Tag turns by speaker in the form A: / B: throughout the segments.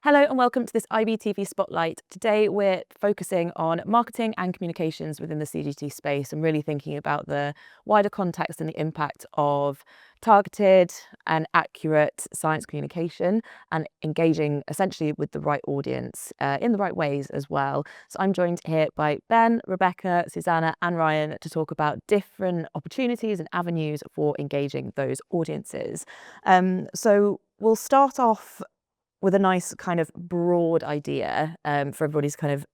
A: Hello and welcome to this IBTV Spotlight. Today we're focusing on marketing and communications within the CGT space and really thinking about the wider context and the impact of targeted and accurate science communication and engaging essentially with the right audience in the right ways as well. So I'm joined here by Ben, Rebecca, Susanna and Ryan to talk about different opportunities and avenues for engaging those audiences. So we'll start off with a nice kind of broad idea for everybody's kind of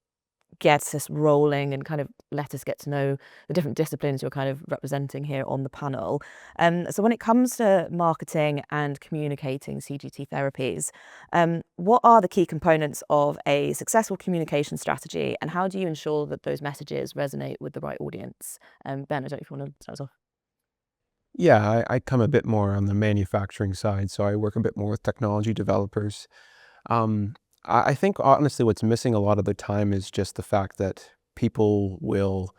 A: get us rolling and kind of let us get to know the different disciplines you're kind of representing here on the panel. So when it comes to marketing and communicating CGT therapies, what are the key components of a successful communication strategy and how do you ensure that those messages resonate with the right audience? Ben, I don't know if you want to start us off.
B: Yeah, I come a bit more on the manufacturing side, so I work a bit more with technology developers. Um, I think honestly what's missing a lot of the time is just the fact that people will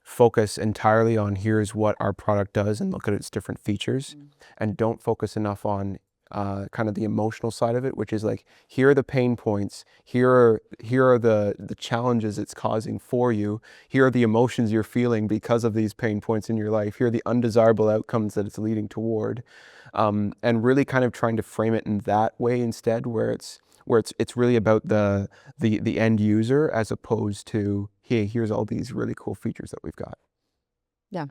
B: focus entirely on here's what our product does and look at its different features and don't focus enough on kind of the emotional side of it, which is like, here are the pain points, here are the challenges it's causing for you, here are the emotions you're feeling because of these pain points in your life, here are the undesirable outcomes that it's leading toward, and really kind of trying to frame it in that way instead, where it's really about the end user as opposed to, hey, here's all these really cool features that we've got.
C: Yeah.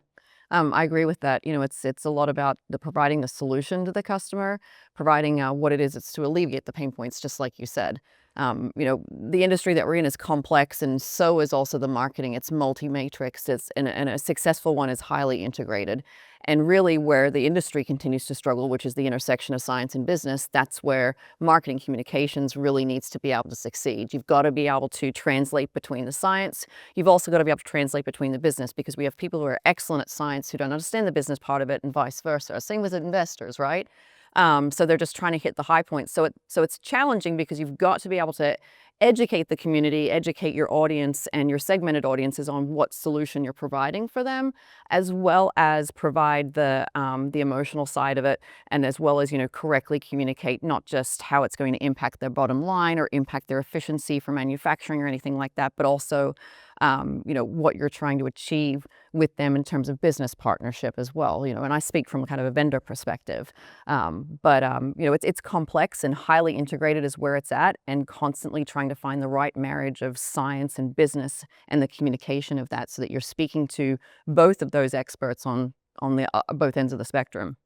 C: I agree with that. It's a lot about providing the solution to the customer, providing what it is. It's to alleviate the pain points, just like you said. The industry that we're in is complex, and so is also the marketing. It's multi-matrix. And a successful one is highly integrated. And really, where the industry continues to struggle, which is the intersection of science and business, that's where marketing communications really needs to be able to succeed. You've got to be able to translate between the science. You've also got to be able to translate between the business, because we have people who are excellent at science who don't understand the business part of it, and vice versa. Same with investors, right? So they're just trying to hit the high points. So it's challenging because you've got to be able to educate the community, educate your audience and your segmented audiences on what solution you're providing for them, as well as provide the emotional side of it, and as well as correctly communicate not just how it's going to impact their bottom line or impact their efficiency for manufacturing or anything like that, but also what you're trying to achieve with them in terms of business partnership as well. And I speak from kind of a vendor perspective, but it's complex and highly integrated is where it's at, and constantly trying to find the right marriage of science and business and the communication of that, so that you're speaking to both of those experts on the both ends of the spectrum.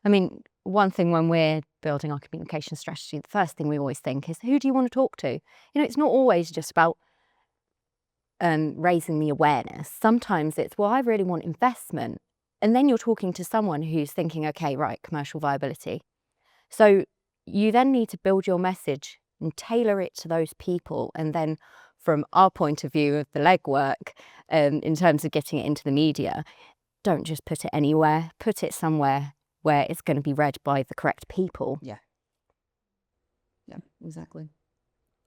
D: I mean, one thing when we're building our communication strategy, the first thing we always think is, who do you want to talk to? It's not always just about raising the awareness. Sometimes it's, well, I really want investment. And then you're talking to someone who's thinking, okay, right, commercial viability. So you then need to build your message and tailor it to those people. And then from our point of view of the legwork, in terms of getting it into the media, don't just put it anywhere, put it somewhere where it's going to be read by the correct people.
C: Yeah, exactly.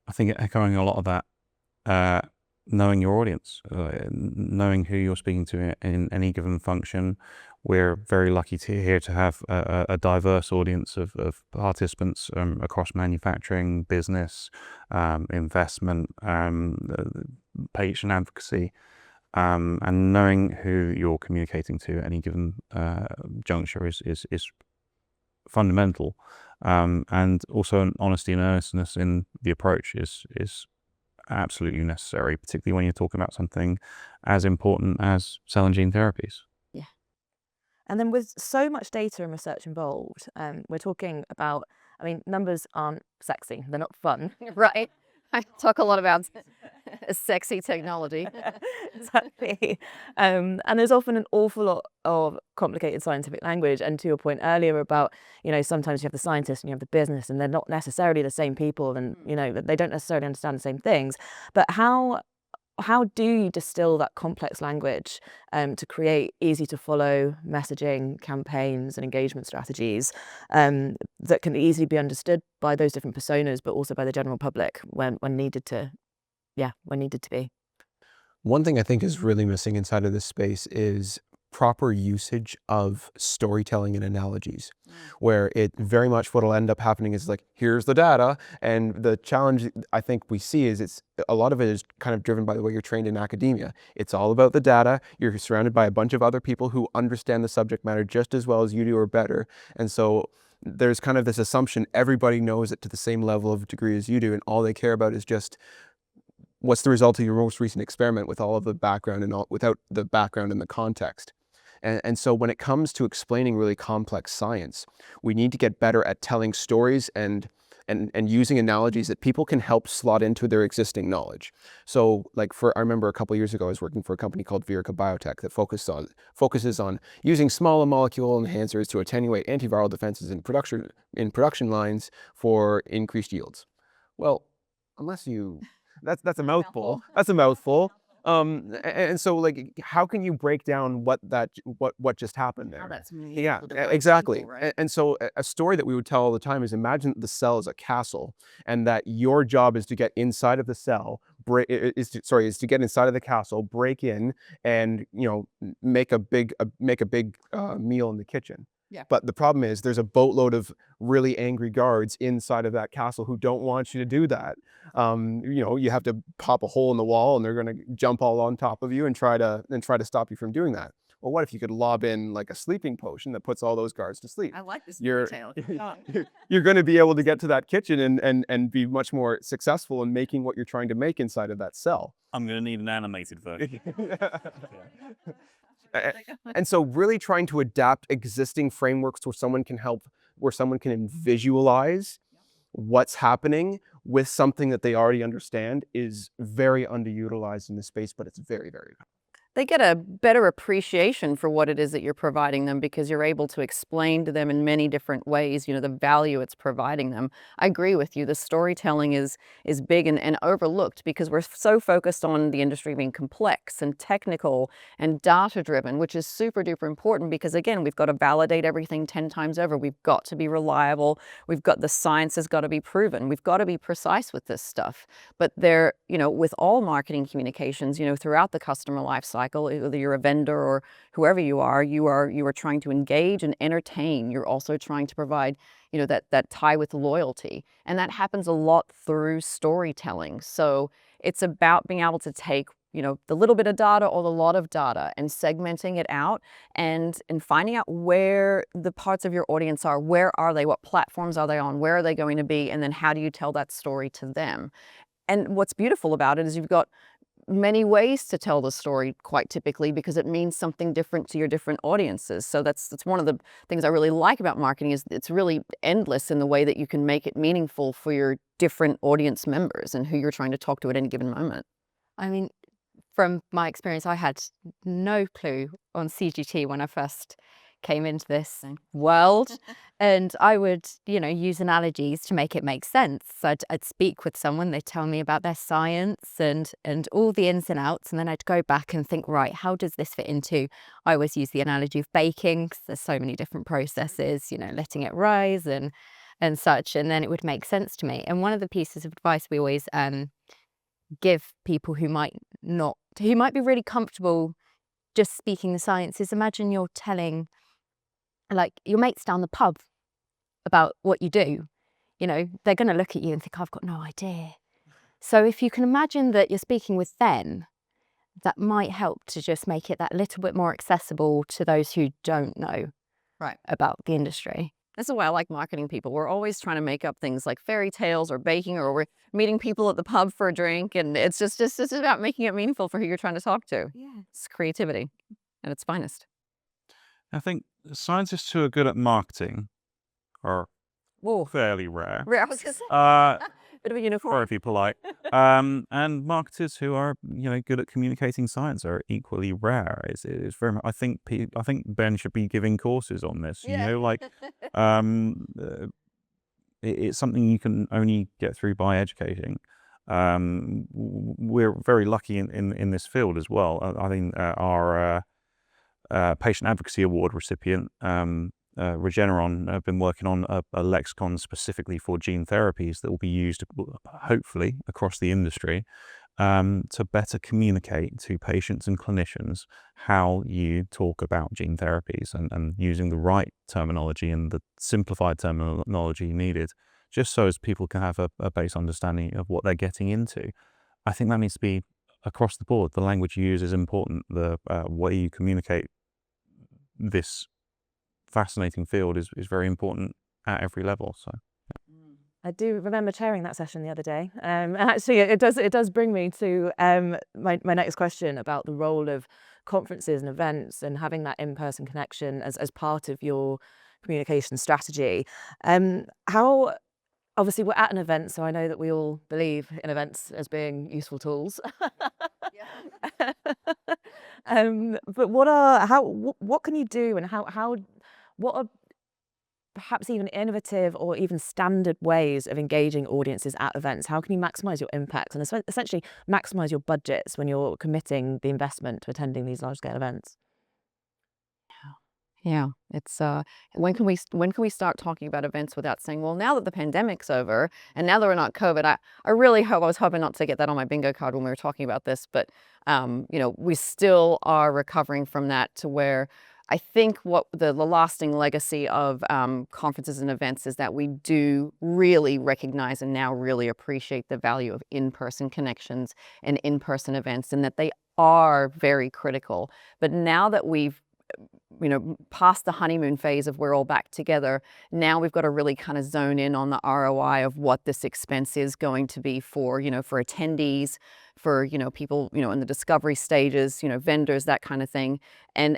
E: I think echoing a lot of that, knowing your audience, knowing who you're speaking to in any given function. We're very lucky here to have a diverse audience of participants across manufacturing, business, investment, patient advocacy, and knowing who you're communicating to at any given juncture is fundamental, and also an honesty and earnestness in the approach is absolutely necessary, particularly when you're talking about something as important as cell and gene therapies.
A: Yeah. And then with so much data and research involved, we're talking about, numbers aren't sexy, they're not fun.
C: Right. I talk a lot about sexy technology.
A: Exactly. And there's often an awful lot of complicated scientific language. And to your point earlier about, sometimes you have the scientists and you have the business, and they're not necessarily the same people, and, they don't necessarily understand the same things. But how do you distill that complex language to create easy to follow messaging, campaigns and engagement strategies that can easily be understood by those different personas, but also by the general public when needed to be?
B: One thing I think is really missing inside of this space is proper usage of storytelling and analogies, where it very much what'll end up happening is like, here's the data. And the challenge I think we see is a lot of it is kind of driven by the way you're trained in academia. It's all about the data. You're surrounded by a bunch of other people who understand the subject matter just as well as you do or better. And so there's kind of this assumption everybody knows it to the same level of degree as you do, and all they care about is just what's the result of your most recent experiment with all of the background and all, without the background and the context. And so when it comes to explaining really complex science, we need to get better at telling stories and using analogies that people can help slot into their existing knowledge. So like I remember a couple of years ago, I was working for a company called Virica Biotech that focuses on using small molecule enhancers to attenuate antiviral defenses in production lines for increased yields. Well, unless you, that's a mouthful. That's a mouthful. And so like, how can you break down what just happened there?
C: How that's
B: Yeah,
C: meaningful to both
B: exactly.
C: people, right?
B: And so a story that we would tell all the time is, imagine that the cell is a castle, and that your job is to get inside of the cell, is to get inside of the castle, break in, and make a big meal in the kitchen.
C: Yeah.
B: But the problem is there's a boatload of really angry guards inside of that castle who don't want you to do that. You have to pop a hole in the wall, and they're going to jump all on top of you and try to stop you from doing that. Well, what if you could lob in like a sleeping potion that puts all those guards to sleep?
C: I like this
B: You're
C: detail.
B: you're going to be able to get to that kitchen and be much more successful in making what you're trying to make inside of that cell.
E: I'm going to need an animated version.
B: And so really trying to adapt existing frameworks where someone can visualize what's happening with something that they already understand is very underutilized in this space, but it's very, very valuable.
C: They get a better appreciation for what it is that you're providing them, because you're able to explain to them in many different ways, the value it's providing them. I agree with you. The storytelling is big and overlooked, because we're so focused on the industry being complex and technical and data-driven, which is super duper important, because again, we've got to validate everything 10 times over. We've got to be reliable. The science has got to be proven. We've got to be precise with this stuff. But with all marketing communications, throughout the customer life cycle, whether you're a vendor or whoever you are trying to engage and entertain. You're also trying to provide, that tie with loyalty. And that happens a lot through storytelling. So it's about being able to take, the little bit of data or the lot of data and segmenting it out and finding out where the parts of your audience are. Where are they? What platforms are they on? Where are they going to be? And then how do you tell that story to them? And what's beautiful about it is you've got many ways to tell the story, quite typically, because it means something different to your different audiences. So that's one of the things I really like about marketing, is it's really endless in the way that you can make it meaningful for your different audience members and who you're trying to talk to at any given moment.
D: I mean, from my experience, I had no clue on CGT when I first came into this world, and I would, use analogies to make it make sense. So I'd speak with someone, they'd tell me about their science and all the ins and outs, and then I'd go back and think, right, how does this fit into? I always use the analogy of baking, because there's so many different processes, letting it rise and such, and then it would make sense to me. And one of the pieces of advice we always give people who might be really comfortable just speaking the science is, imagine you're telling like your mates down the pub about what you do. They're going to look at you and think, I've got no idea. So if you can imagine that you're speaking with them, that might help to just make it that little bit more accessible to those who don't know about the industry.
C: That's why I like marketing people. We're always trying to make up things like fairy tales or baking, or we're meeting people at the pub for a drink, and it's just about making it meaningful for who you're trying to talk to.
D: Yeah.
C: It's creativity at its finest.
E: I think scientists who are good at marketing are fairly rare.
C: I was going to say, bit of a unicorn.
E: Sorry if you're polite. And marketers who are, good at communicating science are equally rare. It's very much, I think Ben should be giving courses on this. It's something you can only get through by educating. We're very lucky in this field as well. I think our Patient Advocacy Award recipient, Regeneron, have been working on a lexicon specifically for gene therapies that will be used, hopefully, across the industry. to better communicate to patients and clinicians how you talk about gene therapies, and using the right terminology and the simplified terminology needed, just so as people can have a base understanding of what they're getting into. I think that needs to be across the board. The language you use is important. The way you communicate this fascinating field is very important at every level. So.
A: I do remember chairing that session the other day. Actually, it does bring me to my next question about the role of conferences and events and having that in-person connection as part of your communication strategy. How Obviously we're at an event, so I know that we all believe in events as being useful tools. But what can you do, and what are perhaps even innovative or even standard ways of engaging audiences at events? How can you maximize your impact and essentially maximize your budgets when you're committing the investment to attending these large scale events?
C: Yeah, it's when can we start talking about events without saying, well, now that the pandemic's over and now that we're not COVID, I really hope, I was hoping not to get that on my bingo card when we were talking about this, but we still are recovering from that, to where I think what the lasting legacy of conferences and events is that we do really recognize and now really appreciate the value of in-person connections and in-person events, and that they are very critical. But now that we've past the honeymoon phase of we're all back together, now we've got to really kind of zone in on the ROI of what this expense is going to be for, for attendees, for, people, in the discovery stages, vendors, that kind of thing. And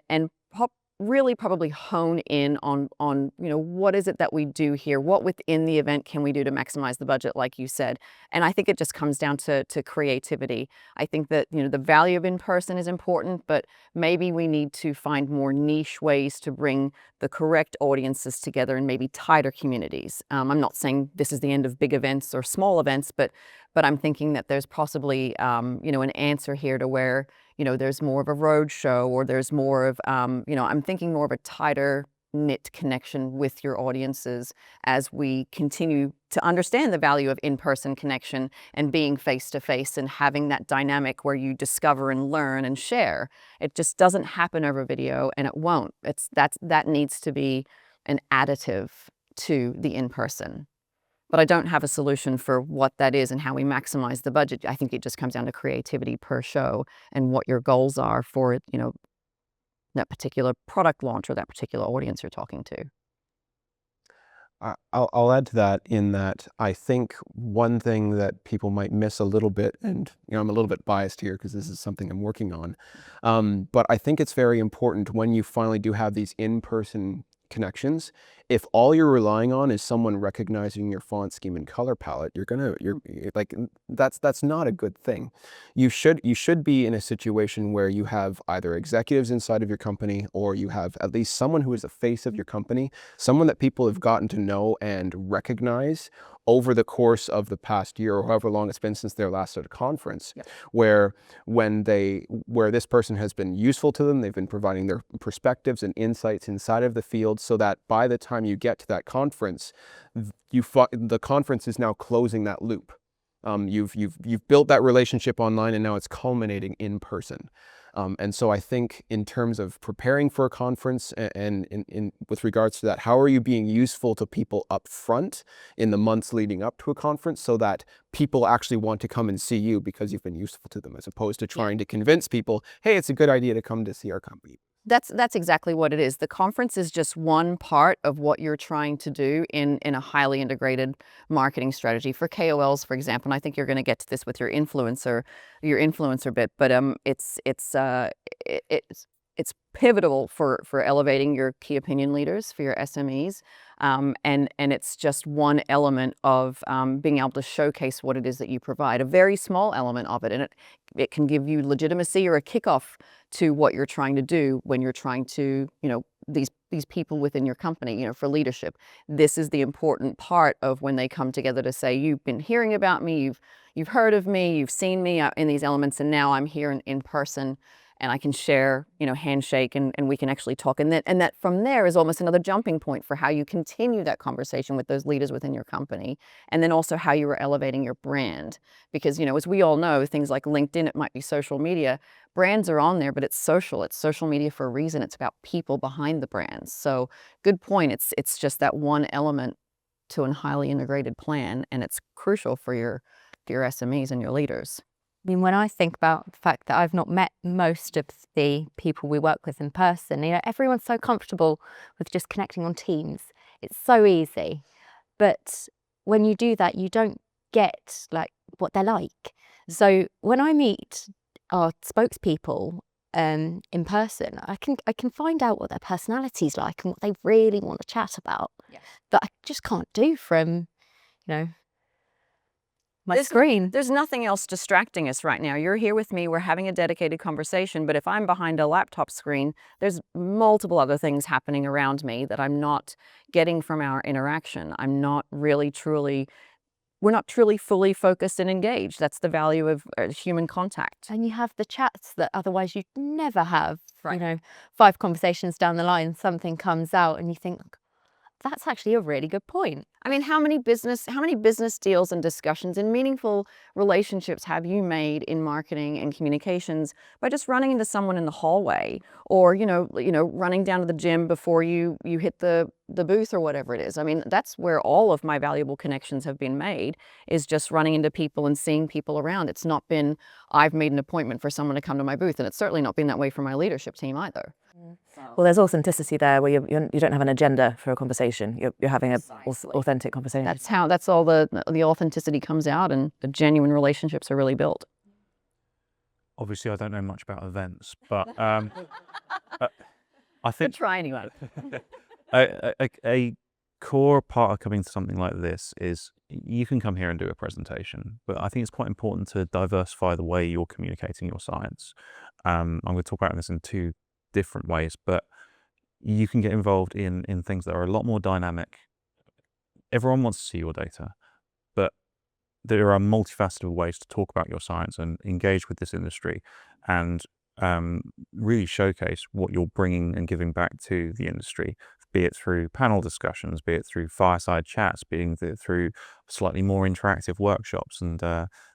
C: really probably hone in on what is it that we do here? What within the event can we do to maximize the budget, like you said? And I think it just comes down to creativity. I think that, the value of in-person is important, but maybe we need to find more niche ways to bring the correct audiences together in maybe tighter communities. I'm not saying this is the end of big events or small events, but I'm thinking that there's possibly, an answer here to where, there's more of a road show, or there's more of, I'm thinking more of a tighter knit connection with your audiences as we continue to understand the value of in-person connection and being face-to-face and having that dynamic where you discover and learn and share. It just doesn't happen over video, and it won't. That needs to be an additive to the in-person. But I don't have a solution for what that is and how we maximize the budget. I think it just comes down to creativity per show and what your goals are for, that particular product launch or that particular audience you're talking to.
B: I'll add to that, in that I think one thing that people might miss a little bit, and I'm a little bit biased here because this is something I'm working on, but I think it's very important when you finally do have these in-person connections. If all you're relying on is someone recognizing your font scheme and color palette, you're like, that's not a good thing. You should be in a situation where you have either executives inside of your company, or you have at least someone who is the face of your company, someone that people have gotten to know and recognize over the course of the past year, or however long it's been since their last at a conference.
C: Yep.
B: where this person has been useful to them, they've been providing their perspectives and insights inside of the field, so that by the time you get to that conference, the conference is now closing that loop. You've built that relationship online, and now it's culminating in person. And so I think in terms of preparing for a conference, and with regards to that, how are you being useful to people up front in the months leading up to a conference, so that people actually want to come and see you because you've been useful to them, as opposed to trying to convince people, hey, it's a good idea to come to see our company.
C: That's exactly what it is. The conference is just one part of what you're trying to do in a highly integrated marketing strategy for KOLs, for example. And I think you're going to get to this with your influencer bit, but it's pivotal for elevating your key opinion leaders, for your SMEs, and it's just one element of being able to showcase what it is that you provide. A very small element of it, and it can give you legitimacy or a kickoff to what you're trying to do when you're trying to, these people within your company, for leadership. This is the important part of when they come together to say, you've been hearing about me, you've heard of me, you've seen me in these elements, and now I'm here in person. and I can share, handshake, and we can actually talk. And that from there is almost another jumping point for how you continue that conversation with those leaders within your company. And then also how you are elevating your brand. Because, as we all know, things like LinkedIn, it might be social media. Brands are on there, but it's social media for a reason. It's about people behind the brands. So good point. It's just that one element to a highly integrated plan, and it's crucial for your SMEs and your leaders.
D: I mean, when I think about the fact that I've not met most of the people we work with in person, everyone's so comfortable with just connecting on Teams. It's so easy. But when you do that, you don't get like what they're like. So when I meet our spokespeople in person, I can find out what their personality's like and what they really want to chat about.
C: Yeah.
D: That I just can't do from, my screen.
C: There's nothing else distracting us right now. You're here with me, we're having a dedicated conversation, but if I'm behind a laptop screen, there's multiple other things happening around me that I'm not getting from our interaction. We're not truly fully focused and engaged. That's the value of human contact.
D: And you have the chats that otherwise you'd never have.
C: Right.
D: 5 conversations down the line, something comes out and you think, that's actually a really good point.
C: I mean, how many business deals and discussions and meaningful relationships have you made in marketing and communications by just running into someone in the hallway, or running down to the gym before you hit the booth or whatever it is? I mean, that's where all of my valuable connections have been made, is just running into people and seeing people around. It's not been I've made an appointment for someone to come to my booth, and it's certainly not been that way for my leadership team either.
A: Well, there's authenticity there where you don't have an agenda for a conversation. You're having an authentic conversation.
C: That's all the authenticity comes out, and the genuine relationships are really built.
E: Obviously, I don't know much about events, but I think
C: Try anyway.
E: a core part of coming to something like this is you can come here and do a presentation, but I think it's quite important to diversify the way you're communicating your science. I'm going to talk about this in 2 different ways, but you can get involved in things that are a lot more dynamic. Everyone wants to see your data, but there are multifaceted ways to talk about your science and engage with this industry and really showcase what you're bringing and giving back to the industry, be it through panel discussions, be it through fireside chats, be it through slightly more interactive workshops and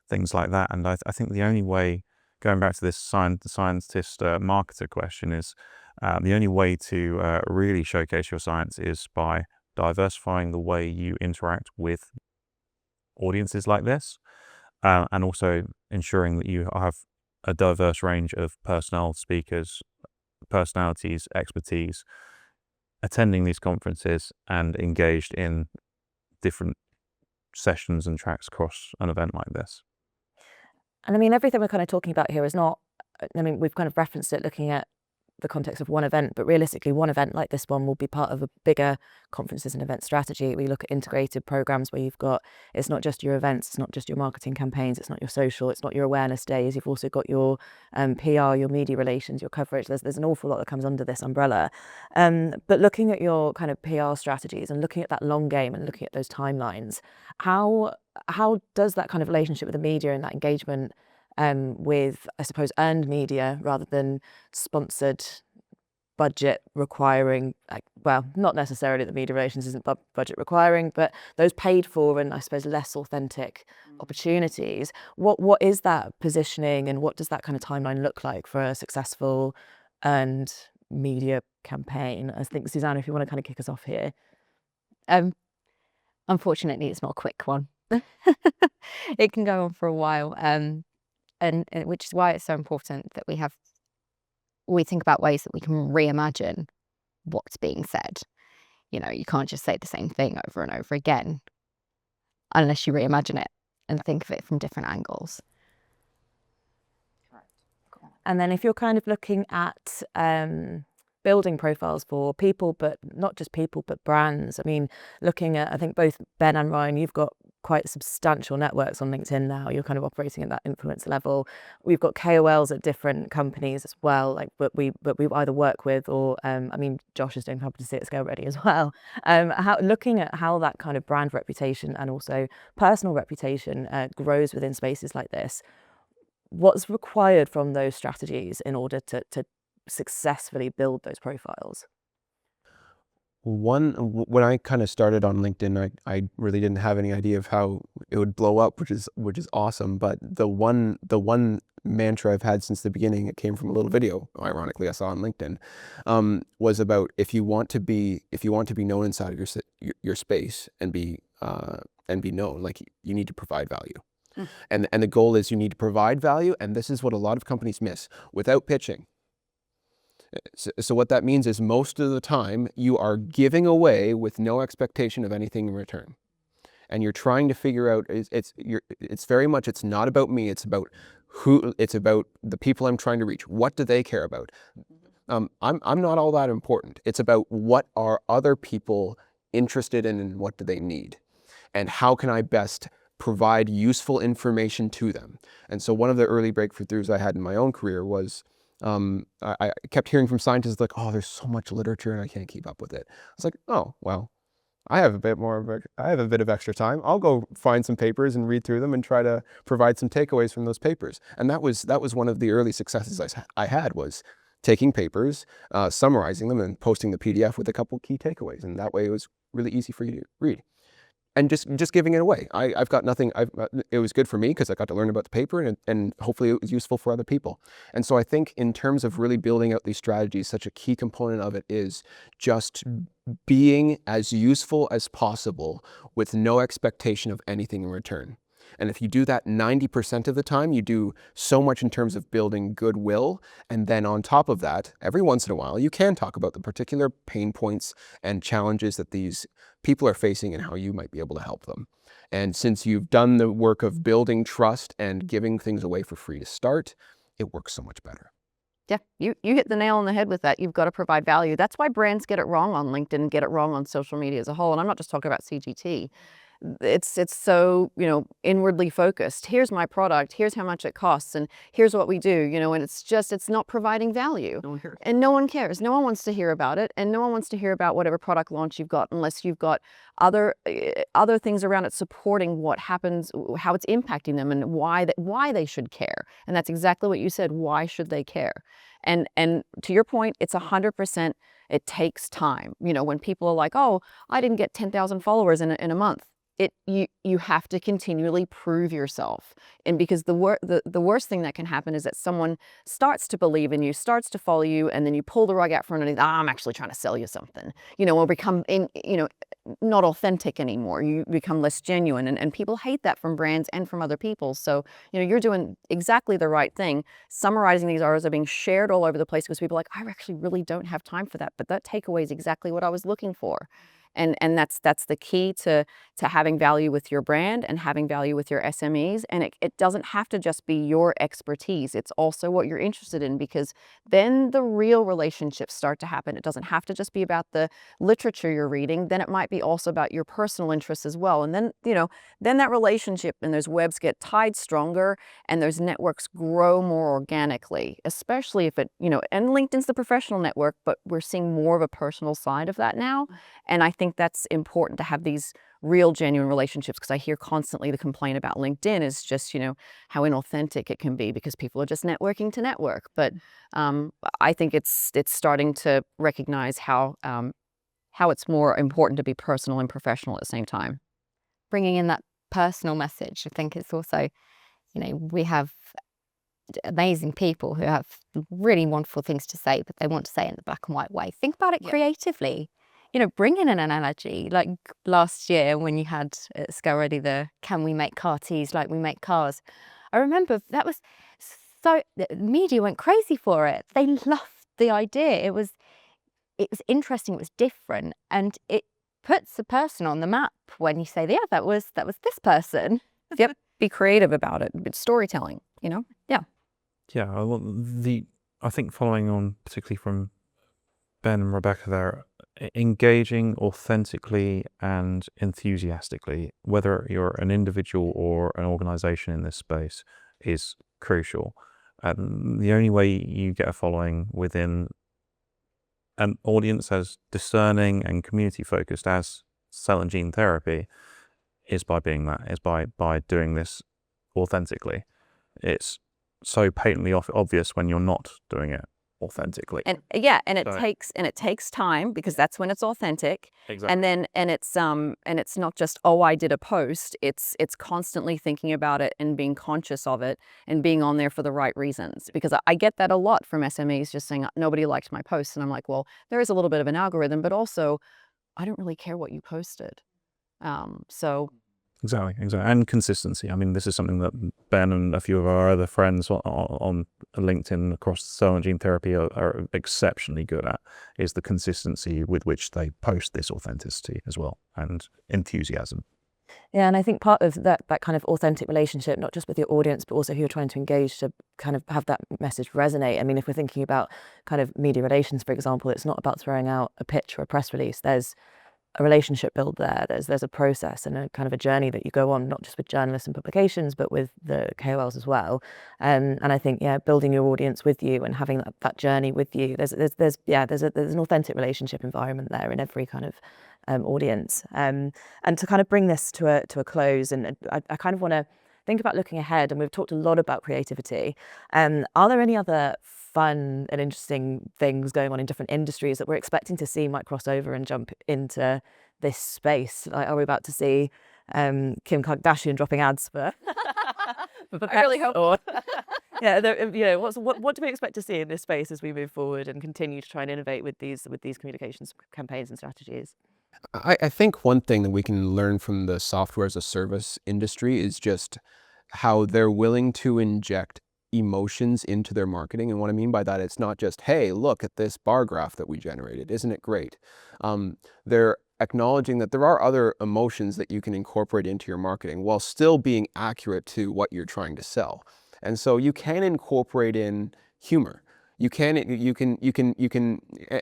E: things like that. And I think the only way, going back to this scientist marketer question, is the only way to really showcase your science is by diversifying the way you interact with audiences like this, and also ensuring that you have a diverse range of personnel, speakers, personalities, expertise, attending these conferences and engaged in different sessions and tracks across an event like this.
A: And I mean, everything we're kind of talking about here is not, we've kind of referenced it looking at the context of one event, but realistically, one event like this one will be part of a bigger conferences and event strategy. We look at integrated programs where it's not just your events, it's not just your marketing campaigns, it's not your social, it's not your awareness days. You've also got your PR, your media relations, your coverage. There's an awful lot that comes under this umbrella. But looking at your kind of PR strategies and looking at that long game and looking at those timelines, how does that kind of relationship with the media and that engagement with, I suppose, earned media rather than sponsored, budget requiring, not necessarily that media relations isn't budget requiring, but those paid for and I suppose less authentic opportunities, what is that positioning and what does that kind of timeline look like for a successful earned media campaign? I think, Suzanne, if you want to kind of kick us off here.
D: Unfortunately, it's not a quick one. It can go on for a while. And which is why it's so important that we think about ways that we can reimagine what's being said. You can't just say the same thing over and over again unless you reimagine it and think of it from different angles.
A: And then if you're kind of looking at building profiles for people, but not just people, but brands. I mean, looking at, I think both Ben and Ryan, you've got quite substantial networks on LinkedIn now. You're kind of operating at that influence level. We've got KOLs at different companies as well, but we either work with or, Josh is doing competency at scale already as well. Looking at how that kind of brand reputation and also personal reputation grows within spaces like this. what's required from those strategies in order to successfully build those profiles?
B: When I kind of started on LinkedIn, I really didn't have any idea of how it would blow up, which is awesome. But the one mantra I've had since the beginning, it came from a little video, ironically, I saw on LinkedIn, was about if you want to be known inside of your space and be known, like, you need to provide value. And the goal is you need to provide value, and this is what a lot of companies miss, without pitching. So what that means is most of the time you are giving away with no expectation of anything in return. And you're trying to figure out, it's very much, it's not about me, it's about it's about the people I'm trying to reach. What do they care about? I'm not all that important. It's about what are other people interested in and what do they need? And how can I best provide useful information to them? And so one of the early breakthroughs I had in my own career was, I kept hearing from scientists like, oh, there's so much literature and I can't keep up with it. I was like, oh, well, I have a bit of extra time. I'll go find some papers and read through them and try to provide some takeaways from those papers. And that was one of the early successes I had, was taking papers, summarizing them and posting the PDF with a couple key takeaways. And that way it was really easy for you to read. And just giving it away. I've got nothing. It was good for me because I got to learn about the paper, and hopefully it was useful for other people. And so I think in terms of really building out these strategies, such a key component of it is just being as useful as possible with no expectation of anything in return. And if you do that 90% of the time, you do so much in terms of building goodwill. And then on top of that, every once in a while, you can talk about the particular pain points and challenges that these people are facing and how you might be able to help them. And since you've done the work of building trust and giving things away for free to start, it works so much better.
C: Yeah, you hit the nail on the head with that. You've got to provide value. That's why brands get it wrong on LinkedIn and get it wrong on social media as a whole. And I'm not just talking about CGT. It's so, inwardly focused. Here's my product, here's how much it costs, and here's what we do, and it's not providing value.
B: No one cares.
C: And no one cares. No one wants to hear about it, and no one wants to hear about whatever product launch you've got unless you've got other things around it supporting what happens, how it's impacting them, and why they should care. And that's exactly what you said. Why should they care? And to your point, it's 100%. It takes time. When people are like, "Oh, I didn't get 10,000 followers in a month." You have to continually prove yourself. And because the worst thing that can happen is that someone starts to believe in you, starts to follow you, and then you pull the rug out from underneath. I'm actually trying to sell you something, or become not authentic anymore. You become less genuine, and people hate that from brands and from other people. So you're doing exactly the right thing. Summarizing these articles are being shared all over the place because people are like, I actually really don't have time for that, but that takeaway is exactly what I was looking for. And that's the key to having value with your brand and having value with your SMEs. And it doesn't have to just be your expertise. It's also what you're interested in, because then the real relationships start to happen. It doesn't have to just be about the literature you're reading. Then it might be also about your personal interests as well. And then, then that relationship and those webs get tied stronger and those networks grow more organically, especially if and LinkedIn's the professional network, but we're seeing more of a personal side of that now. And I think that's important to have these real, genuine relationships, because I hear constantly the complaint about LinkedIn is just, how inauthentic it can be because people are just networking to network. But I think it's starting to recognize how it's more important to be personal and professional at the same time.
D: Bringing in that personal message, I think it's also, we have amazing people who have really wonderful things to say, but they want to say it in the black and white way. Think about it creatively. Bring in an analogy. Like last year when you had at Scarretti the "Can we make car teas like we make cars?" I remember that was so, the media went crazy for it. They loved the idea. It was interesting. It was different, and it puts a person on the map when you say, "Yeah, that was this person."
C: Yep. Be creative about it. It's storytelling. Yeah.
E: Yeah, well, I think following on particularly from Ben and Rebecca there, engaging authentically and enthusiastically, whether you're an individual or an organization in this space, is crucial. And the only way you get a following within an audience as discerning and community focused as cell and gene therapy is by being that, is by doing this authentically. It's so patently obvious when you're not doing it authentically.
C: And yeah, and it
E: So-
C: takes time, because that's when it's authentic.
E: Exactly.
C: And it's not just, oh, I did a post. It's constantly thinking about it and being conscious of it and being on there for the right reasons. Because I get that a lot from SMEs just saying nobody liked my post, and I'm like, well, there is a little bit of an algorithm, but also I don't really care what you posted. So
E: Exactly. And consistency. I mean, this is something that Ben and a few of our other friends on LinkedIn across cell and gene therapy are exceptionally good at, is the consistency with which they post this authenticity as well, and enthusiasm.
A: Yeah, and I think part of that kind of authentic relationship, not just with your audience, but also who you're trying to engage to kind of have that message resonate. I mean, if we're thinking about kind of media relations, for example, it's not about throwing out a pitch or a press release. There's a relationship built there. There's a process and a kind of a journey that you go on, not just with journalists and publications, but with the KOLs as well. And I think, yeah, building your audience with you and having that journey with you. There's an authentic relationship environment there in every kind of audience. And to kind of bring this to a close, and I kind of want to think about looking ahead. And we've talked a lot about creativity. Are there any other fun and interesting things going on in different industries that we're expecting to see might cross over and jump into this space? Like, are we about to see Kim Kardashian dropping ads for?
C: I really hope.
A: Or, yeah, what do we expect to see in this space as we move forward and continue to try and innovate with these communications campaigns and strategies?
B: I think one thing that we can learn from the software as a service industry is just how they're willing to inject emotions into their marketing. And what I mean by that, it's not just, hey, look at this bar graph that we generated. Isn't it great? They're acknowledging that there are other emotions that you can incorporate into your marketing while still being accurate to what you're trying to sell. And so you can incorporate in humor. You can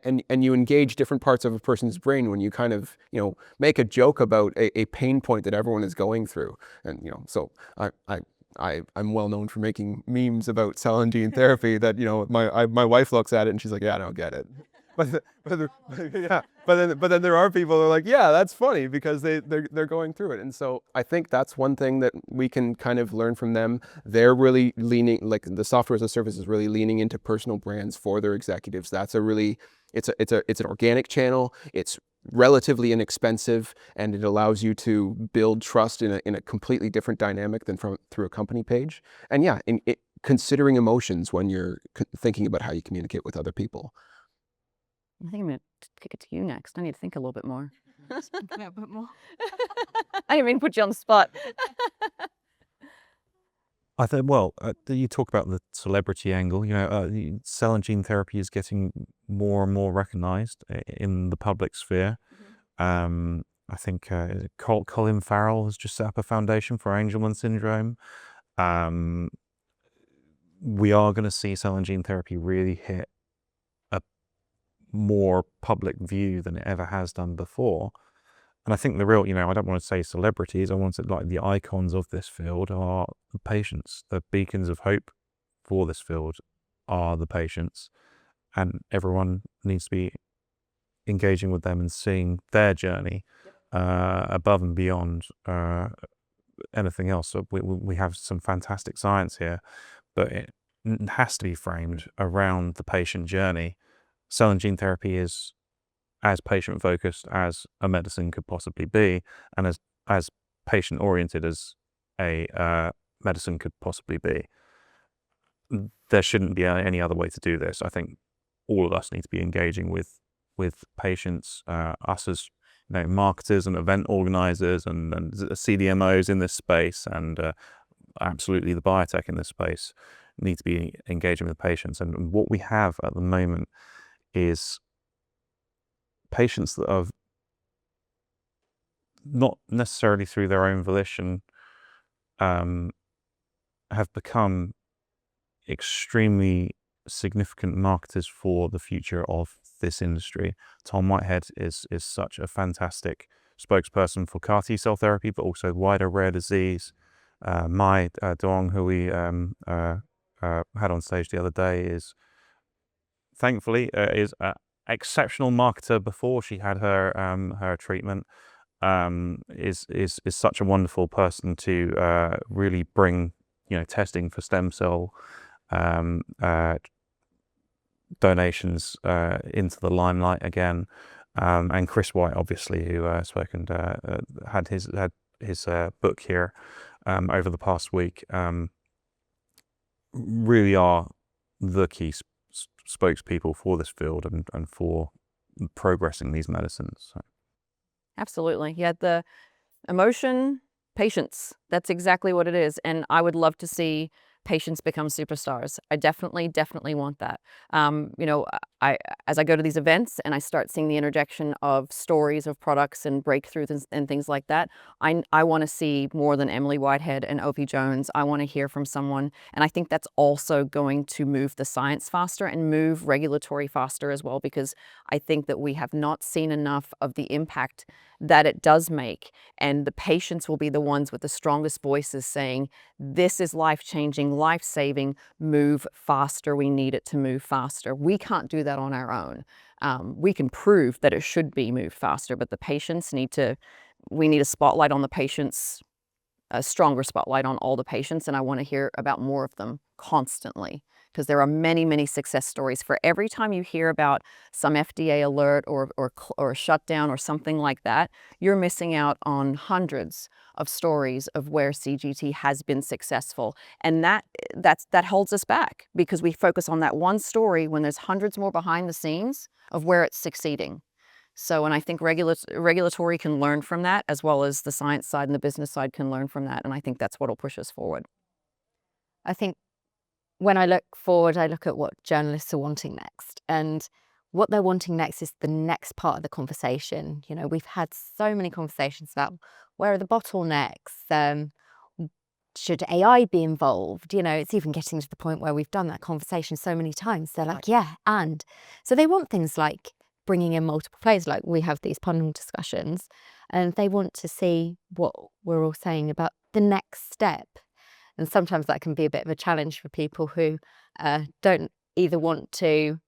B: and you engage different parts of a person's brain when you kind of, make a joke about a pain point that everyone is going through. And, so I'm well known for making memes about cell and gene therapy that, my wife looks at it and she's like, yeah, I don't get it. But then there are people who are like, yeah, that's funny, because they're going through it. And so I think that's one thing that we can kind of learn from them. They're really leaning, like the software as a service is really leaning into personal brands for their executives. That's it's an organic channel. It's relatively inexpensive, and it allows you to build trust in a completely different dynamic than through a company page. And yeah, considering emotions when you're thinking about how you communicate with other people.
C: I think I'm going to kick it to you next. I need to think a little bit more.
A: A bit more.
C: I didn't mean to put you on the spot.
E: I think, well, you talk about the celebrity angle. Cell and gene therapy is getting more and more recognized in the public sphere. I think Colin Farrell has just set up a foundation for Angelman syndrome. We are going to see cell and gene therapy really hit a more public view than it ever has done before. And I think the real, I don't want to say celebrities, I want to say like the icons of this field are the patients. The beacons of hope for this field are the patients, and everyone needs to be engaging with them and seeing their journey above and beyond anything else. So we have some fantastic science here, but it has to be framed around the patient journey. Cell and gene therapy is as patient-focused as a medicine could possibly be, and as patient-oriented as a medicine could possibly be. There shouldn't be any other way to do this. I think all of us need to be engaging with patients, us as marketers and event organizers and CDMOs in this space, and absolutely the biotech in this space need to be engaging with patients. And what we have at the moment is patients that are not necessarily through their own volition have become extremely significant marketers for the future of this industry. Tom Whitehead is such a fantastic spokesperson for CAR T-cell therapy, but also wider rare disease. Mai Dong, who we had on stage the other day, is thankfully is exceptional marketer before she had her treatment. Is such a wonderful person to really bring testing for stem cell donations into the limelight again. And Chris White, obviously, who spoke and had his book here over the past week, really are the key spokespeople for this field and for progressing these medicines. So.
C: Absolutely. Yeah, the emotion, patience. That's exactly what it is. And I would love to see patients become superstars. I definitely want that. You know, as I go to these events and I start seeing the interjection of stories of products and breakthroughs and things like that, I want to see more than Emily Whitehead and Opie Jones. I want to hear from someone. And I think that's also going to move the science faster and move regulatory faster as well, because I think that we have not seen enough of the impact that it does make. And the patients will be the ones with the strongest voices saying, this is life-changing, life-saving, move faster. We need it to move faster. We can't do that on our own. We can prove that it should be moved faster, but the patients we need a spotlight on the patients, a stronger spotlight on all the patients, and I want to hear about more of them constantly, because there are many success stories. For every time you hear about some FDA alert or a shutdown or something like that, you're missing out on hundreds of stories of where CGT has been successful. And that holds us back, because we focus on that one story when there's hundreds more behind the scenes of where it's succeeding. So, and I think regulatory can learn from that, as well as the science side and the business side can learn from that. And I think that's what will push us forward.
D: I think when I look forward, I look at what journalists are wanting next. And what they're wanting next is the next part of the conversation. You know, we've had so many conversations about where are the bottlenecks? Should AI be involved? You know, it's even getting to the point where we've done that conversation so many times. They're like, yeah, and. So they want things like bringing in multiple players, like we have these panel discussions, and they want to see what we're all saying about the next step. And sometimes that can be a bit of a challenge for people who don't either want to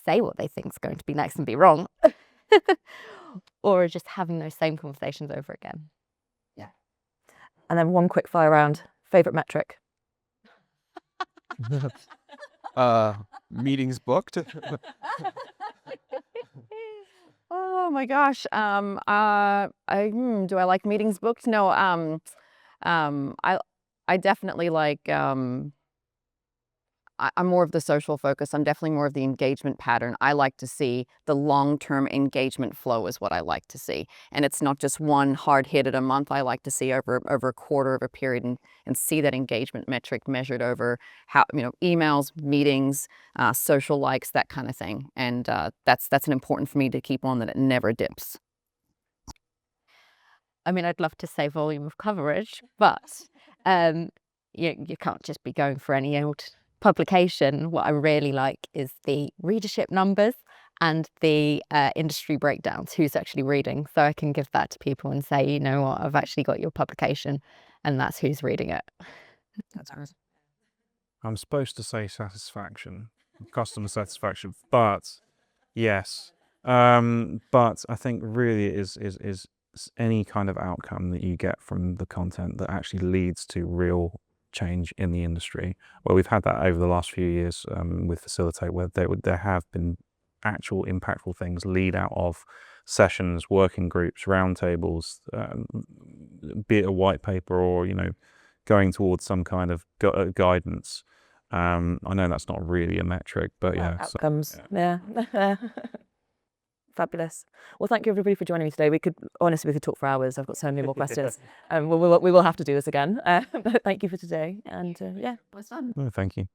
D: say what they think is going to be next and be wrong, or are just having those same conversations over again.
A: Yeah. And then one quick fire round. Favorite metric?
B: Meetings booked.
C: Oh my gosh. Do I like meetings booked? No. I definitely like, I'm more of the social focus. I'm definitely more of the engagement pattern. I like to see the long-term engagement flow is what I like to see. And it's not just one hard hit at a month. I like to see over a quarter of a period and see that engagement metric measured over how, you know, emails, meetings, social likes, that kind of thing. And that's an important for me to keep on, that it never dips.
D: I mean, I'd love to say volume of coverage, but you can't just be going for any old publication. What I really like is the readership numbers and the industry breakdowns, who's actually reading. So I can give that to people and say, you know what, I've actually got your publication and that's who's reading it.
C: That's ours.
E: I'm supposed to say satisfaction, customer satisfaction, but yes. But I think really it is any kind of outcome that you get from the content that actually leads to real change in the industry. Well, we've had that over the last few years with Facilitate, where there have been actual impactful things lead out of sessions, working groups, roundtables, be it a white paper or, you know, going towards some kind of guidance. I know that's not really a metric, but yeah.
A: Outcomes.
E: So,
A: yeah. Fabulous. Well, thank you everybody for joining me today. We could talk for hours. I've got so many more questions. We will have to do this again. But thank you for today. And yeah,
C: It was fun.
E: no, thank you.